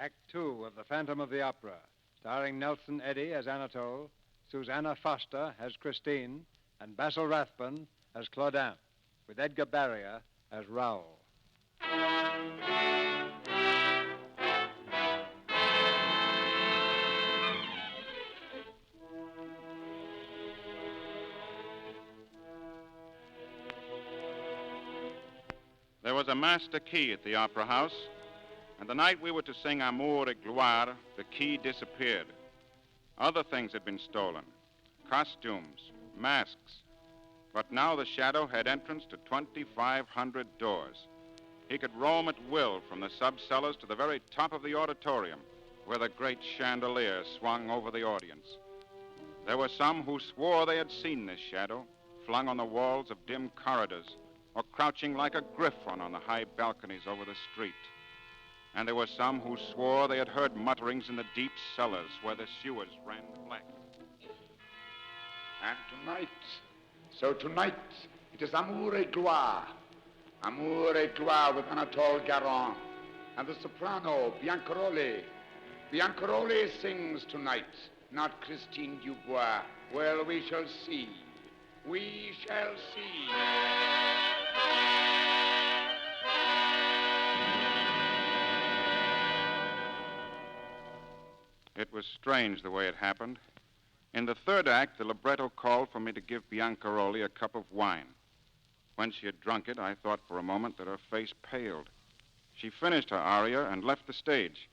Act Two of The Phantom of the Opera, starring Nelson Eddy as Anatole, Susanna Foster as Christine, and Basil Rathbun as Claudin, with Edgar Barrier as Raoul. There was a master key at the Opera House, and the night we were to sing Amour et Gloire, the key disappeared. Other things had been stolen, costumes, masks. But now the Shadow had entrance to 2,500 doors. He could roam at will from the sub-cellars to the very top of the auditorium, where the great chandelier swung over the audience. There were some who swore they had seen this Shadow, flung on the walls of dim corridors, or crouching like a griffon on the high balconies over the street. And there were some who swore they had heard mutterings in the deep cellars where the sewers ran black. And tonight, it is Amour et Gloire. Amour et Gloire with Anatole Garand and the soprano, Biancaroli. Biancaroli sings tonight, not Christine Dubois. Well, we shall see. We shall see. It was strange the way it happened. In the third act, the libretto called for me to give Biancaroli a cup of wine. When she had drunk it, I thought for a moment that her face paled. She finished her aria and left the stage,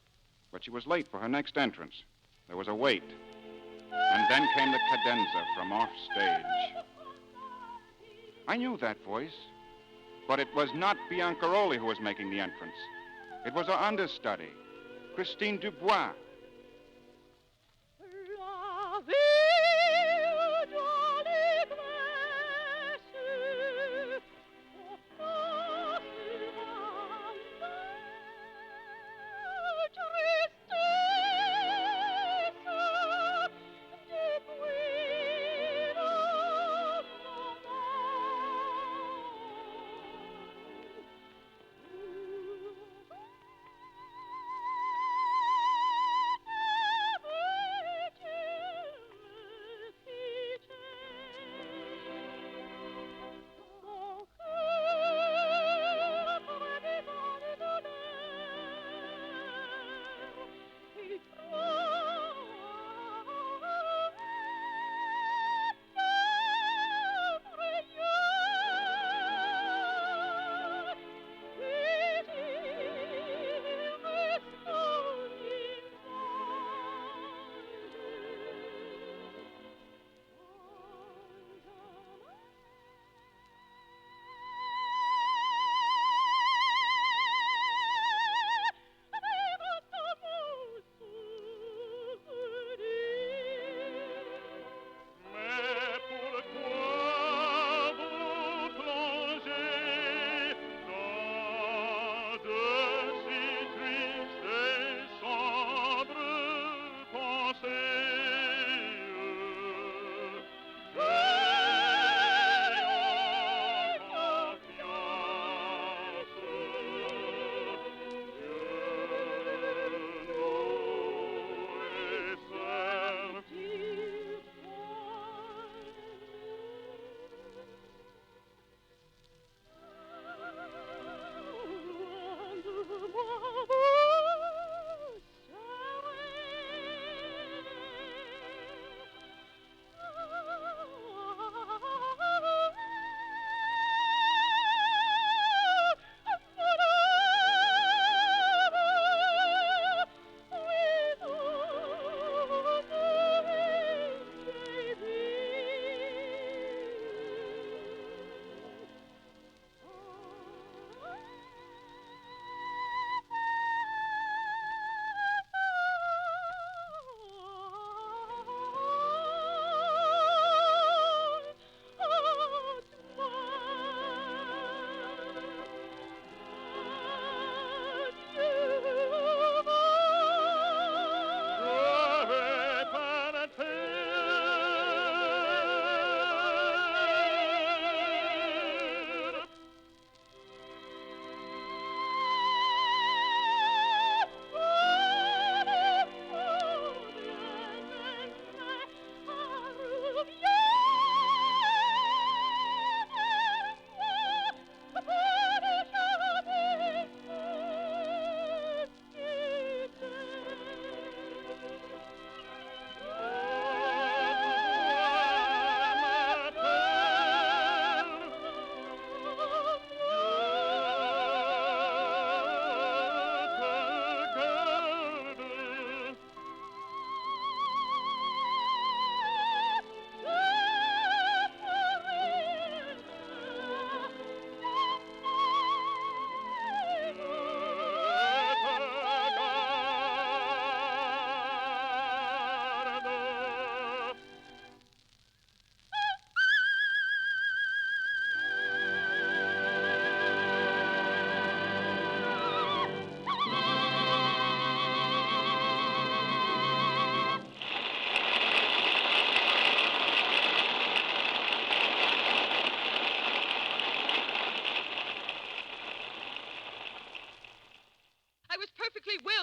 but she was late for her next entrance. There was a wait. And then came the cadenza from off stage. I knew that voice, but it was not Biancaroli who was making the entrance. It was her understudy, Christine Dubois.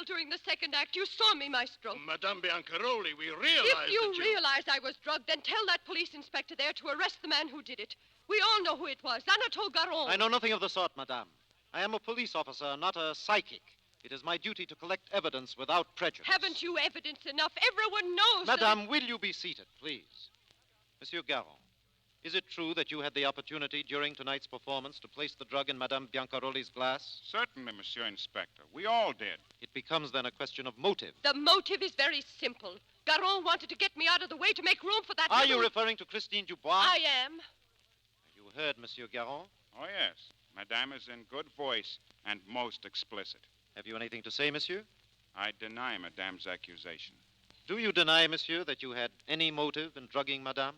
well during the second act. You saw me, Maestro. Madame Biancaroli, we realized If you that realized I was drugged, then tell that police inspector there to arrest the man who did it. We all know who it was, Anatole Garon. I know nothing of the sort, madame. I am a police officer, not a psychic. It is my duty to collect evidence without prejudice. Haven't you evidence enough? Everyone knows Madame, will you be seated, please? Monsieur Garon, is it true that you had the opportunity during tonight's performance to place the drug in Madame Biancaroli's glass? Certainly, Monsieur Inspector. We all did. It becomes then a question of motive. The motive is very simple. Garon wanted to get me out of the way to make room for that... Are you referring to Christine Dubois? I am. You heard, Monsieur Garon. Oh, yes. Madame is in good voice and most explicit. Have you anything to say, monsieur? I deny Madame's accusation. Do you deny, monsieur, that you had any motive in drugging Madame?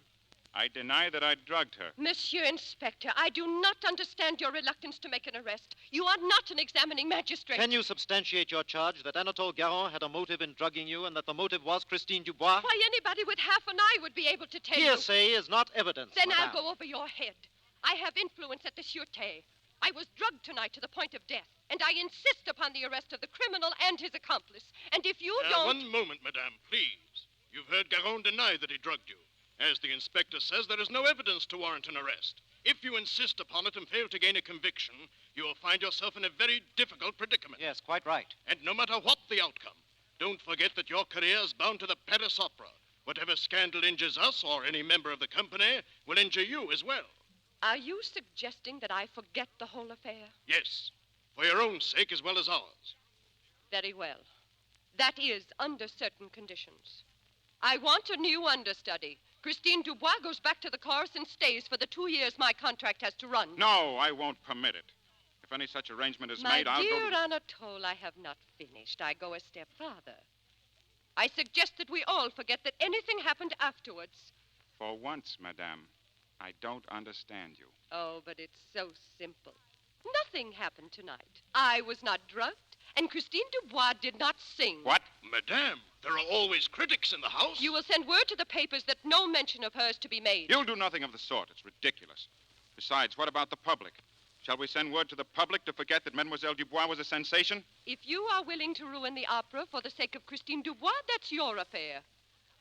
I deny that I drugged her. Monsieur Inspector, I do not understand your reluctance to make an arrest. You are not an examining magistrate. Can you substantiate your charge that Anatole Garon had a motive in drugging you and that the motive was Christine Dubois? Why, anybody with half an eye would be able to tell you. Hearsay is not evidence, Then madame. I'll go over your head. I have influence at the Sûreté. I was drugged tonight to the point of death, and I insist upon the arrest of the criminal and his accomplice. And if you don't... One moment, madame, please. You've heard Garon deny that he drugged you. As the inspector says, there is no evidence to warrant an arrest. If you insist upon it and fail to gain a conviction, you will find yourself in a very difficult predicament. Yes, quite right. And no matter what the outcome, don't forget that your career is bound to the Paris Opera. Whatever scandal injures us or any member of the company will injure you as well. Are you suggesting that I forget the whole affair? Yes, for your own sake as well as ours. Very well. That is, under certain conditions. I want a new understudy. Christine Dubois goes back to the chorus and stays for the 2 years my contract has to run. No, I won't permit it. If any such arrangement is made, I'll go... My dear Anatole, I have not finished. I go a step farther. I suggest that we all forget that anything happened afterwards. For once, Madame, I don't understand you. Oh, but it's so simple. Nothing happened tonight. I was not drugged, and Christine Dubois did not sing. What? Madame, there are always critics in the house. You will send word to the papers that no mention of hers to be made. You'll do nothing of the sort. It's ridiculous. Besides, what about the public? Shall we send word to the public to forget that Mademoiselle Dubois was a sensation? If you are willing to ruin the opera for the sake of Christine Dubois, that's your affair.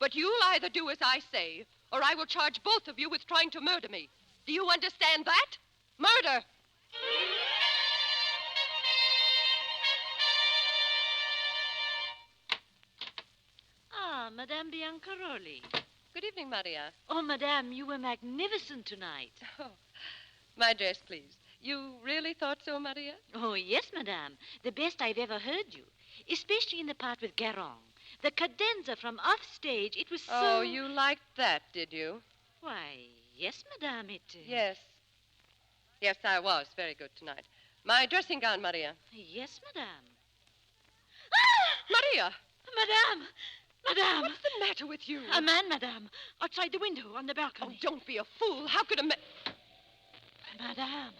But you'll either do as I say, or I will charge both of you with trying to murder me. Do you understand that? Murder! Ah, Madame Biancaroli. Good evening, Maria. Oh, Madame, you were magnificent tonight. Oh, my dress, please. You really thought so, Maria? Oh, yes, Madame. The best I've ever heard you. Especially in the part with Garon. The cadenza from offstage, it was so... Oh, you liked that, did you? Why, yes, Madame, it... Yes. Yes, I was very good tonight. My dressing gown, Maria. Yes, Madame. Maria! Madame! Madame! What's the matter with you? A man, Madame, outside the window on the Oh, balcony. don't be a fool. How could a man... Madame.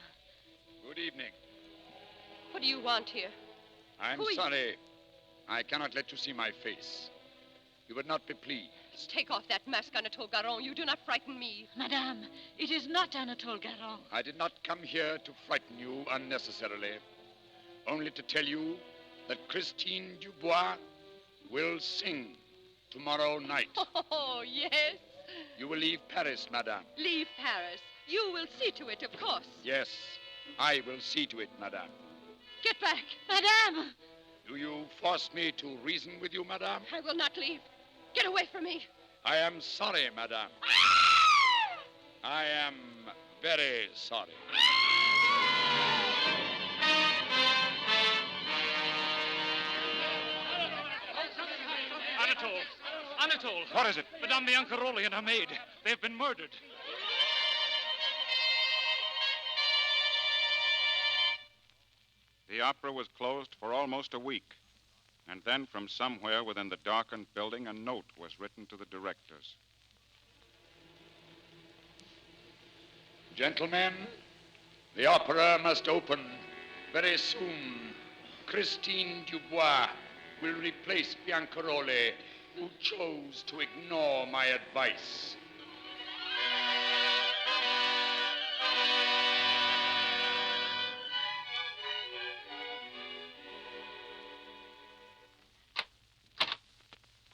Good evening. What do you want here? I'm Who are you? sorry. I cannot let you see my face. You would not be pleased. Take off that mask, Anatole Garon. You do not frighten me. Madame, it is not Anatole Garon. I did not come here to frighten you unnecessarily. Only to tell you that Christine Dubois will sing tomorrow night. Oh, yes. You will leave Paris, madame. Leave Paris. You will see to it, of course. Yes, I will see to it, madame. Get back. Madame! Do you force me to reason with you, madame? I will not leave. Get away from me. I am sorry, madame. I am very sorry. Anatole! What is it? Madame Biancaroli and her maid. They've been murdered. The opera was closed for almost a week. And then from somewhere within the darkened building, a note was written to the directors. Gentlemen, the opera must open very soon. Christine Dubois will replace Biancaroli, who chose to ignore my advice.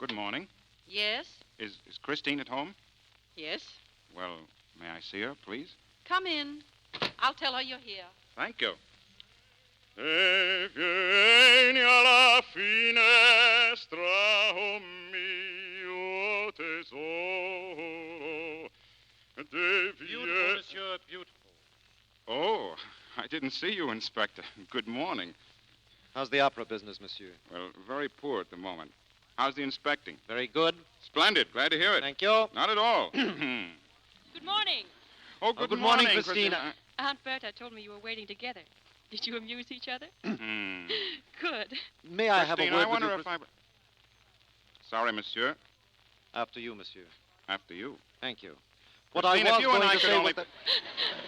Good morning. Yes? Is Christine at home? Yes. Well, may I see her, please? Come in. I'll tell her you're here. Thank you. E vieni alla finestra, oh mio tesoro. Beautiful, monsieur, beautiful. Oh, I didn't see you, Inspector. Good morning. How's the opera business, monsieur? Well, very poor at the moment. How's the inspecting? Very good. Splendid. Glad to hear it. Thank you. Not at all. Good morning. Oh, good morning, Christina. Aunt Berta told me you were waiting together. Did you amuse each other? Hmm. Good. May I have a Christine, word I with wonder you? if I... Sorry, monsieur. After you, monsieur. After you. Thank you. What Christine, I if was you and going I to could say only... was that...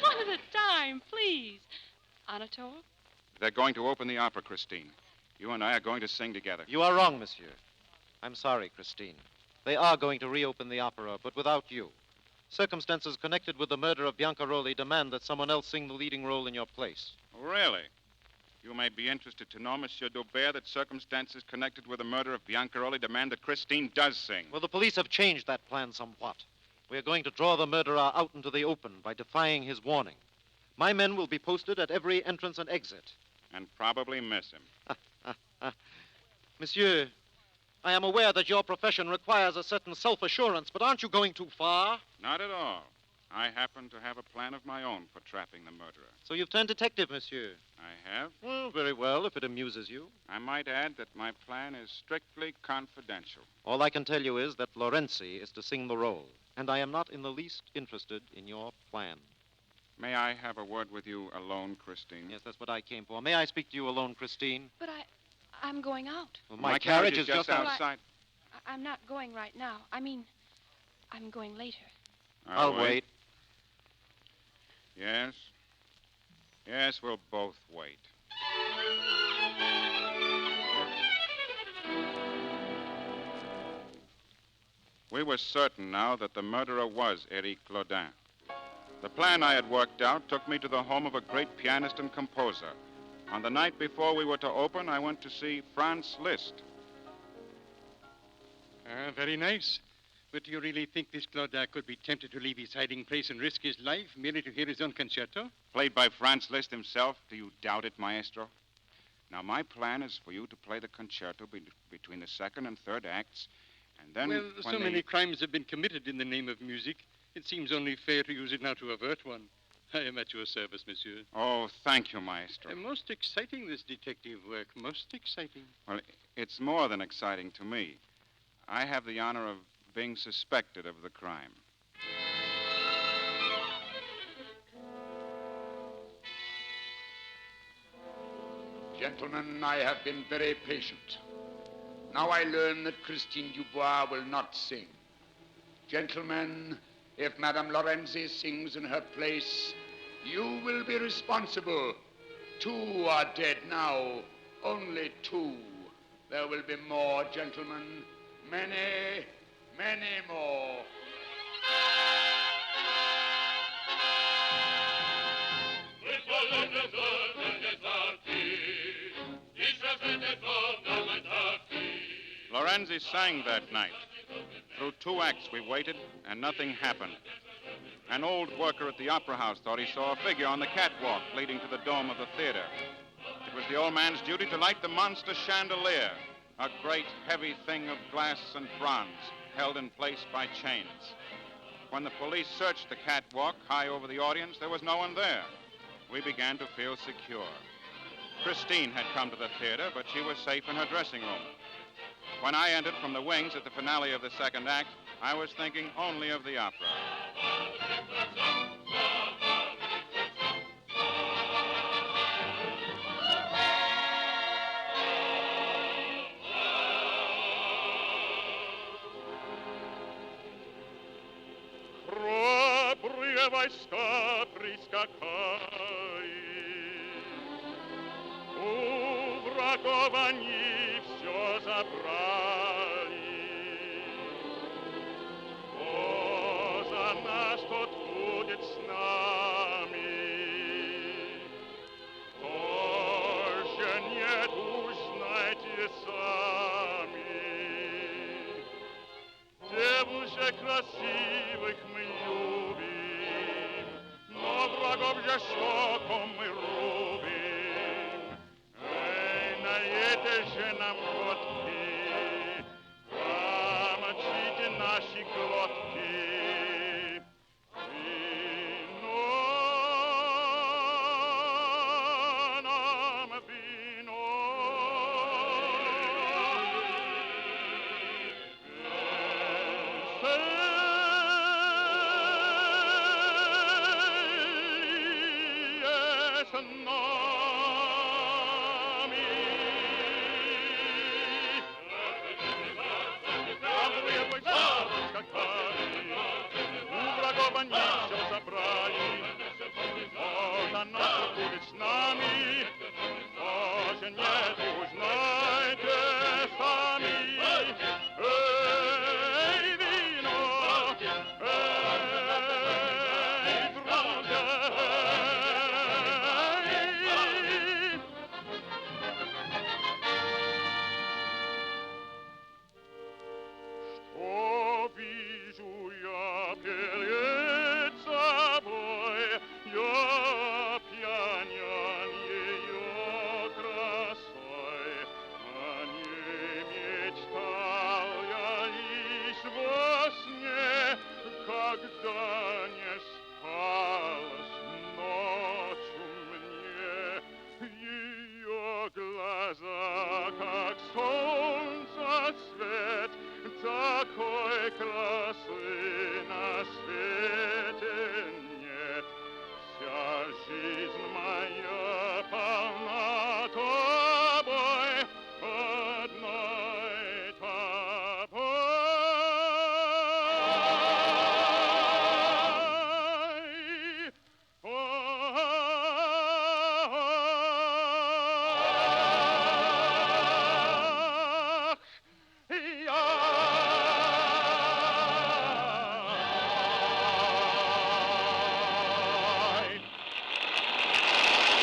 One at a time, please. Anatole? They're going to open the opera, Christine. You and I are going to sing together. You are wrong, monsieur. I'm sorry, Christine. They are going to reopen the opera, but without you. Circumstances connected with the murder of Biancaroli demand that someone else sing the leading role in your place. Really? You may be interested to know, Monsieur Daubert, that circumstances connected with the murder of Biancaroli demand that Christine does sing. Well, the police have changed that plan somewhat. We are going to draw the murderer out into the open by defying his warning. My men will be posted at every entrance and exit. And probably miss him. Monsieur, I am aware that your profession requires a certain self-assurance, but aren't you going too far? Not at all. I happen to have a plan of my own for trapping the murderer. So you've turned detective, monsieur. I have. Well, very well, if it amuses you. I might add that my plan is strictly confidential. All I can tell you is that Lorenzi is to sing the role, and I am not in the least interested in your plan. May I have a word with you alone, Christine? Yes, that's what I came for. May I speak to you alone, Christine? But I'm going out. Well, My carriage is just out. outside. I'm not going right now. I'm going later. I'll wait. Yes. Yes, we'll both wait. We were certain now that the murderer was Eric Claudin. The plan I had worked out took me to the home of a great pianist and composer. On the night before we were to open, I went to see Franz Liszt. Very nice. But do you really think this Claudin could be tempted to leave his hiding place and risk his life merely to hear his own concerto? Played by Franz Liszt himself. Do you doubt it, maestro? Now, my plan is for you to play the concerto between the second and third acts, and then... Well, so many crimes have been committed in the name of music. It seems only fair to use it now to avert one. I am at your service, monsieur. Oh, thank you, maestro. Most exciting, this detective work. Most exciting. Well, it's more than exciting to me. I have the honor of being suspected of the crime. Gentlemen, I have been very patient. Now I learn that Christine Dubois will not sing. Gentlemen, if Madame Lorenzi sings in her place, you will be responsible. 2 are dead now, only 2. There will be more, gentlemen, many, many more. Lorenzi sang that night. Through 2 acts we waited, and nothing happened. An old worker at the opera house thought he saw a figure on the catwalk leading to the dome of the theater. It was the old man's duty to light the monster chandelier, a great heavy thing of glass and bronze held in place by chains. When the police searched the catwalk high over the audience, there was no one there. We began to feel secure. Christine had come to the theater, but she was safe in her dressing room. When I entered from the wings at the finale of the second act, I was thinking only of the opera. же красивых мы любим, но врагов жестоко мы рубим. Эй, налейте же нам водки, промочите наши глотки.